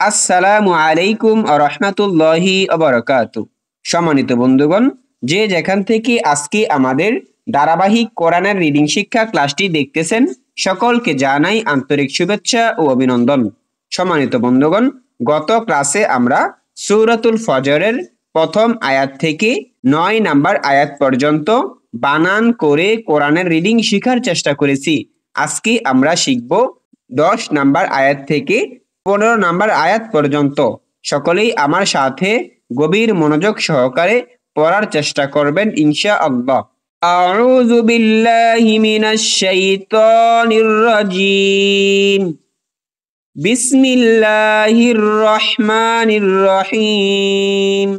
আসসালামু আলাইকুম ওয়া রাহমাতুল্লাহি ওয়া বারাকাতুহু। সম্মানিত বন্ধুগণ, যে যেখান থেকে আজকে আমাদের ধারাবাহিক কোরআনের রিডিং শিক্ষা ক্লাসটি দেখতেছেন, সকলকে জানাই আন্তরিক শুভেচ্ছা ও অভিনন্দন। সম্মানিত বন্ধুগণ, গত ক্লাসে আমরা সূরাতুল ফজরের প্রথম আয়াত থেকে 9 নাম্বার আয়াত পর্যন্ত বানান করে কোরআনের রিডিং শেখার চেষ্টা করেছি। আজকে আমরা শিখব 10 নাম্বার আয়াত থেকে 15 নাম্বার আয়াত পর্যন্ত। সকলেই আমার সাথে গভীর মনোযোগ সহকারে পড়ার চেষ্টা করবেন ইনশাআল্লাহ। আউযু বিল্লাহি মিনাশ শাইতানির রাজীম। বিসমিল্লাহির রহমানির রহিম।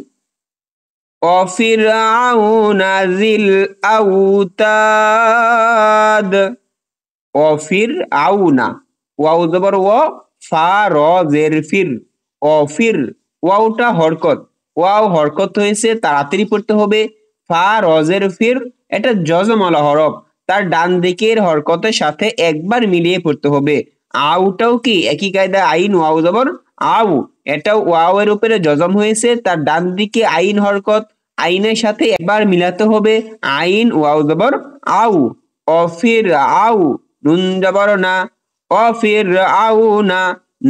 ওয়াফিরআউনা যিল আউতাদ। ওয়াফিরআউনা, ওয়াও জবর ওয়া, ফা র জের ফির, অফির, ওয়াওটা হরকত, ওয়াও হরকত হয়েছে, তাড়াতাড়ি পড়তে হবে। ফা র জের ফির, এটা জজমওয়ালা হরফ, তার ডান দিকের হরকতের সাথে একবার মিলিয়ে পড়তে হবে। আউটাও কি একই কায়দা, আইন ওয়াও জবর আউ, এটাও ওয়াও এর উপরে জজম হয়েছে, তার ডান দিকে আইন হরকত, আইনের সাথে একবার মিলাতে হবে। আইন ওয়াও জবর আউ। অফির আউ, নুন জবর না, অফির আউ না,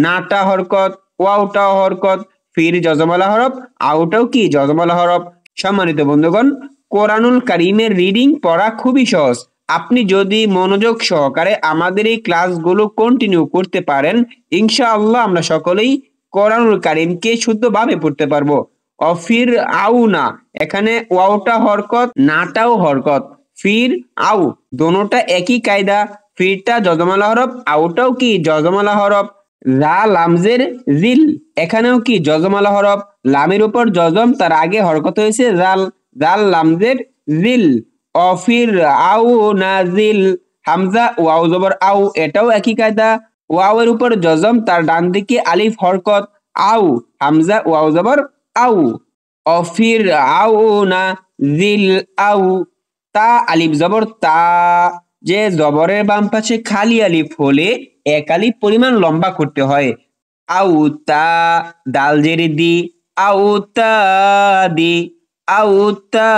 নাটা হরকত, ওয়াওটাও হরকত, ফির জজমালা হরফ, আউটাও কি জজমালা হরফ। সম্মানিত বন্ধুগণ, কোরআনুল কারীমের রিডিং পড়া খুবই সহজ। আপনি যদি মনোযোগ সহকারে আমাদের এই ক্লাসগুলো কন্টিনিউ করতে পারেন, ইনশাআল্লাহ আমরা সকলেই কোরআনুল কারীমকে শুদ্ধভাবে পড়তে পারবো। অফির আউ না, এখানে ওয়াওটা হরকত, নাটাও হরকত, ফির আউ দোনোটা একই কায়দা। ফিরটা জজমালা হরফ, আউটাও কি জজমালা হরফ। রা লামজের জিল, এখানেও কি জজমালা হরফ, লামের উপর জজম, তার আগে হরকত হয়েছে জাল, জাল লামজের জিল। অফির আউ নাজিল, হামজা ওয়াও জবর আউ, এটাও একই কায়দা, ওয়াও এর উপর জজম, তার ডান দিকে আলিফ হরকত, আউ, হামজা ওয়াও জবর আউ। অফির আউ না জিল আউ, তা আলিফ জবর তা, যে জবরের বাম পাশে খালি আলিফ হলে এক আলিফ পরিমাণ লম্বা করতে হয়। আউ তা, দাল জেরে দি, আউ তা দি, আউ তা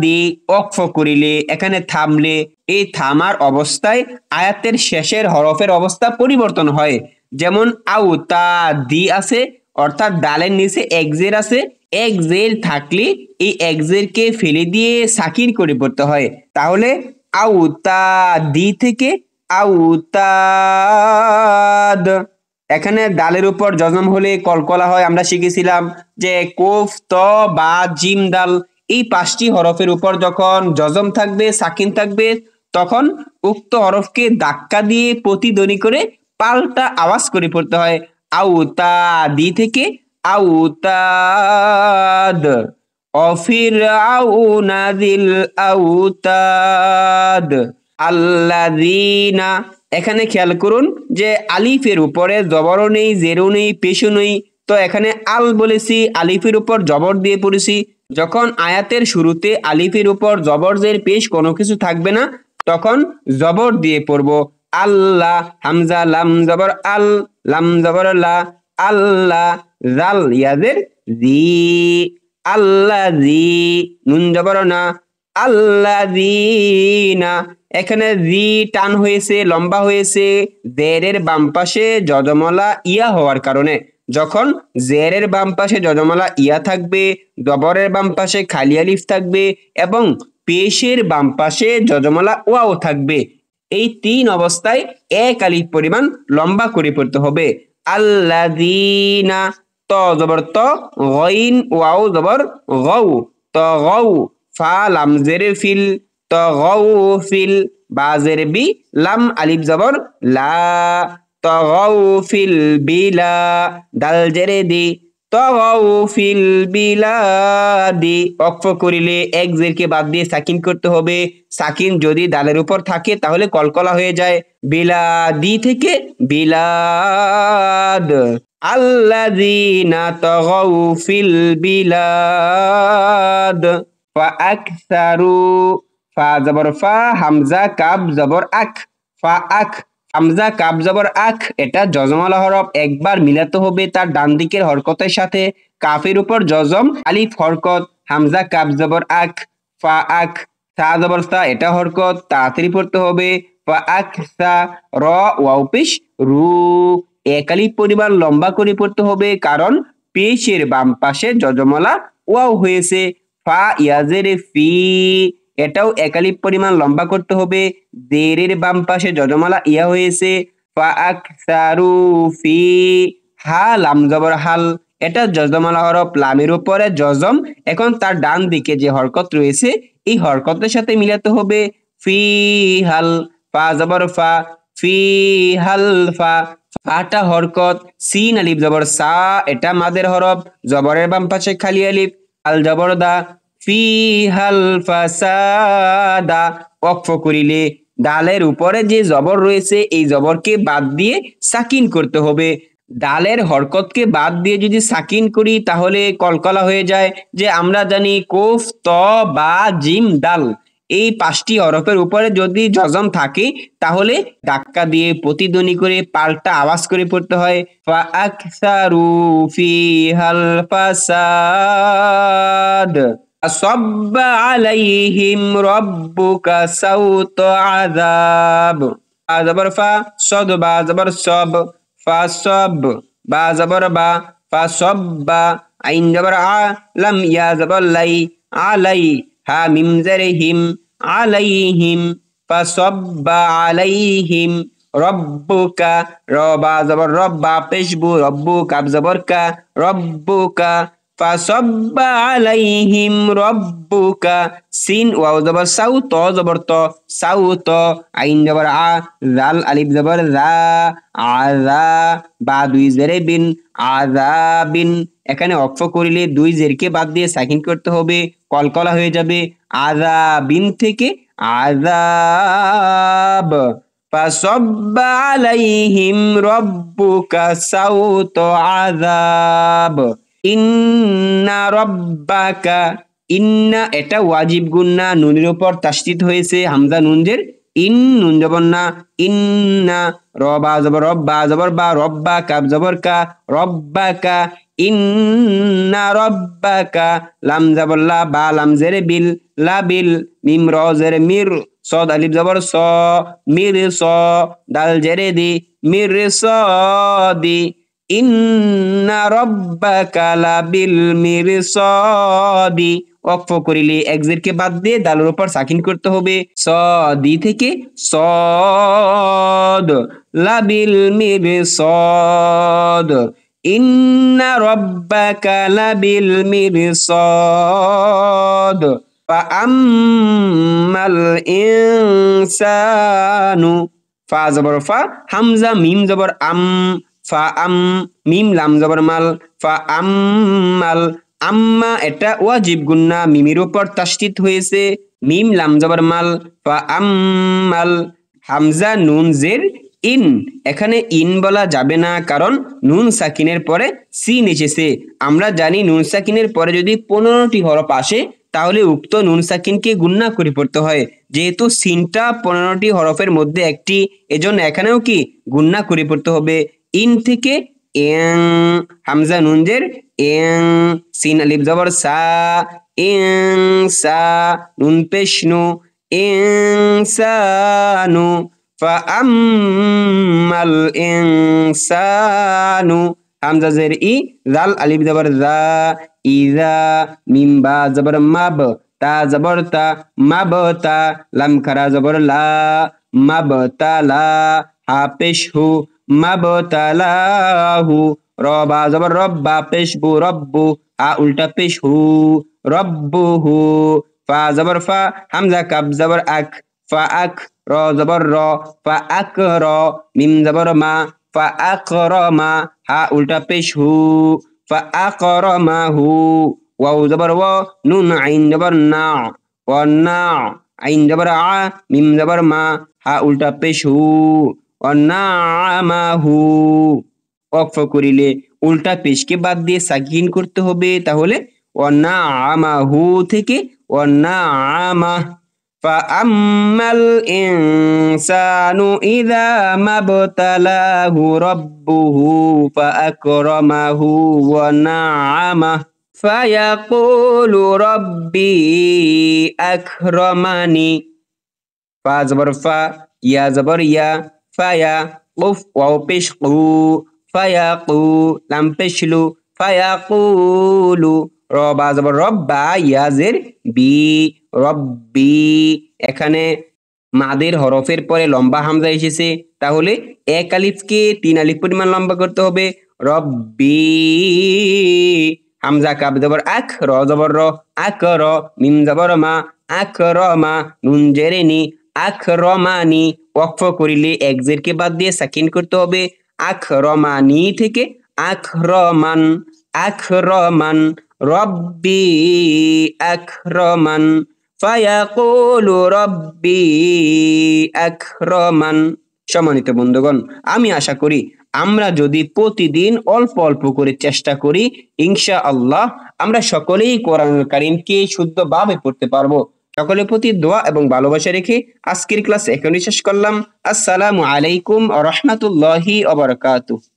দি, ওয়াকফ করিলে, এখানে থামলে, এই থামার অবস্থায় আয়াতের শেষের হরফের অবস্থা পরিবর্তন হয়। যেমন আউ তা দি আছে, অর্থাৎ ডালের নিচে এক জের আছে, এক জের থাকলে এই এক জেরকে ফেলে দিয়ে সাকিন করে পড়তে হয়। তাহলে আউতা দি থেকে আউতাদ। এখানে ডালের উপর জজম হলে কলকলা হয়। আমরা শিখেছিলাম যে কোফ, ত, বা, জিম, দাল, এই 5টি হরফের উপর যখন জজম থাকবে, সাকিন থাকবে, তখন উক্ত হরফকে ধাক্কা দিয়ে প্রতিধ্বনি করে পাল্টা আওয়াজ করে পড়তে হয়। আউতা দি থেকে আউতাদ। অফিরআউনা যিল আউতাদ। আল্লাযীনা, এখানে খেয়াল করুন যে আলিফের উপরে জবরও নেই, জেরও নেই, পেশও নেই, তো এখানে আল বলেছি, আলিফের উপর জবর দিয়ে পড়েছি। যখন আয়াতের শুরুতে আলিফের উপর জবর জের পেশ কোনো কিছু থাকবে না, তখন জবর দিয়ে পড়বো। আল্লাহ, হামজা লাম জবর আল, লাম জবর লা, আল্লাহ, জাল ইয়াজের জি, আল্লাযী, নুন জবর না, আল্লাযীনা, এখানে জি টান হয়েছে, লম্বা হয়েছে, জেরের বাম পাশে জজমলা ইয়া হওয়ার কারণে। যখন জেরের বাম পাশে জজমলা ইয়া থাকবে, জবরের বাম পাশে খালি আলিফ থাকবে এবং পেশের বাম পাশে জজমলা ওয়াও থাকবে, এই 3 অবস্থায় এক আলিফ পরিমাণ লম্বা করে পড়তে হবে। আল্লাযীনা, ত জবর ত, গইন ওয়াও জবর গউ, ত গউ, ফা লাম জেরে ফিল, ত গউ ফিল, বা জেরে বি, লাম আলিফ জবর লা, ত গউ ফিল বিলা, দাল জেরে দি, ত গউ ফিল বিলাদি। ওয়াকফ করিলে এক জেরকে বাদ দিয়ে সাকিন করতে হবে। সাকিন যদি দালের উপর থাকে তাহলে কলকলা হয়ে যায়। বিলাদি থেকে বিলাদ। আল্লাযীনা তাগাউ ফিল বিলাদ ফাআকসারু, ফা জবর ফা, হামজা কাব জবর আক, ফা আক, হামজা কাব জবর আখ, এটা যজমালা হরফ, একবার মিলাতে হবে তার ডান দিকের হরকতের সাথে। কাফের উপর যজম, আলিফ হরকত, হামজা কাব জবর আখ, ফা আখ, সা জবর সা, এটা হরকত, তাড়াতাড়ি পড়তে হবে। ফা আখ সা, র ওয়াও পেশ রু, এক আলিফ পরিমাণ লম্বা করে পড়তে হবে, কারণ পেশের বাম পাশে যজমালা ওয়াও হয়েছে। ফা ইয়াজের ফি, এটাও এক আলিফ পরিমাণ লম্বা করতে হবে, জেরের বাম পাশে যজমালা ইয়া হয়েছে। ফা আকসারু ফি, হা লাম জবর হাল, এটা যজমালা হরফ, লামের উপরে যজম, এখন তার ডান দিকে যে হরকত রয়েছে এই হরকতের সাথে মিলাতে হবে। ফি হাল, ফা জবর ফা, ফি হাল ফা, ফাটা হরকত, সিন আলিফ জবর সা, এটা মাদের হরফ, জবরের বাম পাশে খালি আলিফ, আল জবর দা, ফি হাল ফাসাদা, ওয়াকফ করিলে ডালের উপরে যে জবর রয়েছে এই জবরকে বাদ দিয়ে সাকিন করতে হবে। ডালের হরকতকে বাদ দিয়ে যদি সাকিন করি তাহলে কলকলা হয়ে যায়। যে আমরা জানি কোফ, ত, বা, জিম, দাল, এই পাঁচটি হরফের উপরে যদি যজম থাকে তাহলে ধাক্কা দিয়ে প্রতিধ্বনি করে পাল্টা আওয়াজ করে পড়তে হয়। ফা আকসারু ফিহাল ফাসাদ, সাব্বা আলাইহিম রাব্বুকা সাউতা আযাব। বা জবর ফা, সদ বা জবর সব, ফা সব, বা জবর বা, ফা সব্বা, আইন জবর আ, লাম ইয়া জবর লাই, আলাই, হা মিম জেরে হিম, আলাইহিম, ফা সব্বা আলাইহিম, রব্বুকা, র বা জবর রব, বা পেশবু, রব্বু কাব জবর কা, রব্বুকা, ফাসাব্বা আলাইহিম রব্বুকা, সিন ওয়াও জবর সাউ, ত জবর ত, সাউ ত, আইন জবর আ, জাল আলিফ জবর জা, আযা, বা দুই জেরে বিন, আযাবিন, এখানে অক্ফ করিলে দুই জেরকে বাদ দিয়ে সাকিন করতে হবে, কলকলা হয়ে যাবে। আযাবিন থেকে আযাব, ফাসাব্বা আলাইহিম রব্বুকা সাউত আযাব। ইন্না রব্বাকা, ইন্না এটা ওয়াজিব গুন্না, নুনের উপর তাসদীদ হয়েছে, হামজা নুন জের, ইন নুন জবর না, ইন্না, র বা জবর রব, বা জবর বা, রব্বা কাব জবর কা, রব্বাকা, ইন্না রব্বাকা, লাম জবর লা, বা লাম জেরে বিল, লা বিল, মিম র জেরে মির, সদ আলিফ জবর স, মির স, দাল জেরে দি, মির স দি, ইন্না রব্বাকা লাবিল মিরসাদি, ওয়াকফ করিলে এক জেরকে বাদ দিয়ে দালের উপর সাকিন করতে হবে। সদি থেকে সদ, লাবিল মিরসাদ, ইন্না রব্বাকা লাবিল মিরসাদ, ফাআম্মাল ইনসানু, ফা জবর ফা, হামজা মিম জবর আম, ফা আম, মিম লাম জবর মাল, ফা আম্মাল, আম্মা এটা ওয়াজিব গুন্না, মিমের উপর তাসদীদ হয়েছে, মিম লাম জবর মাল, ফা আম্মাল, হামজা নুন জের ইন, এখানে ইন বলা যাবে না কারণ নুন সাকিনের পরে সিন এসেছে। আমরা জানি নুন সাকিনের পরে যদি 15টি হরফ আসে তাহলে উক্ত নুন সাকিনকে গুন্না করে পড়তে হয়, যেহেতু সিনটা 15টি হরফের মধ্যে একটি, এজন্য এখানেও কি গুন্না করে পড়তে হবে। ইন থেকে এং, হামজা নুন জের এং, সিন আলিফ জবর সা, এং সা, নুন পেশ নু, ইনসানু, ফাআম্মাল ইনসানু, হামজা জের ই, জাল আলিফ জবর জা, ইজা, মিম বা জবর মাব, তা জবর তা, মাব তা, লাম খারা জবর লা, মাব তালা, হা পেশ হু, মাব তালাহু, র বা জবর রব, বা পেশ বু, রব্বু, হা উল্টা পেশ হু, রব্বুহু, ফা জবর ফা, হামজা কাব জবর আক, ফা আক, র জবর র, ফা আক র, মিম জবর মা, ফা আকরামা, হা উল্টা পেশ হু, ফা আকরামাহু, ওয়াও জবর ওয়া, নুন আইন জবর না, ওয়া না, আইন জবর আ, মিম জবর মা, হা উল্টা পেশ হু, ওয়া নামাহু, ওয়াকফ করিলে উল্টা পেশকে বাদ দিয়ে সাকিন করতে হবে, তাহলে ওয়া নামাহু থেকে ওয়া নামা, فأما الإنسان إذا ما ابتلاه ربه فأكرمه ونعمه فيقول ربي أكرمني فا زبر فا يا زبر يا فيا قف واو পেশ قو فيقو لام পেশলু فيقول রবা জবর রব্বা ইয়াজের বি রব্বি এখানে মাদের হরফের পরে লম্বা হামজা এসেছে তাহলে এক আলিফকে 3 আলিফ পরিমাণ লম্বা করতে হবে রব্বি হামজা কাব জবর আখ র জবর র আকর মিম জবর মা আকরমা নুন জেরে নি আকরমানি ওয়াকফ করিলে এক জেরকে বাদ দিয়ে সাকিন করতে হবে আকরমানি থেকে আকরমান আকরমান রব্বি আকরমান ফায়াকুলু রব্বি আকরমান। সম্মানিত বন্ধুগণ, আমি আশা করি আমরা যদি প্রতিদিন অল্প অল্প করে চেষ্টা করি ইনশাআল্লাহ আমরা সকলেই কোরআনুল কারীমকে শুদ্ধভাবে পড়তে পারবো। সকলের প্রতি দোয়া এবং ভালোবাসা রেখে আজকের ক্লাস এখানেই শেষ করলাম। আসসালামু আলাইকুম ওয়া রাহমাতুল্লাহি ওয়া বারাকাতুহু।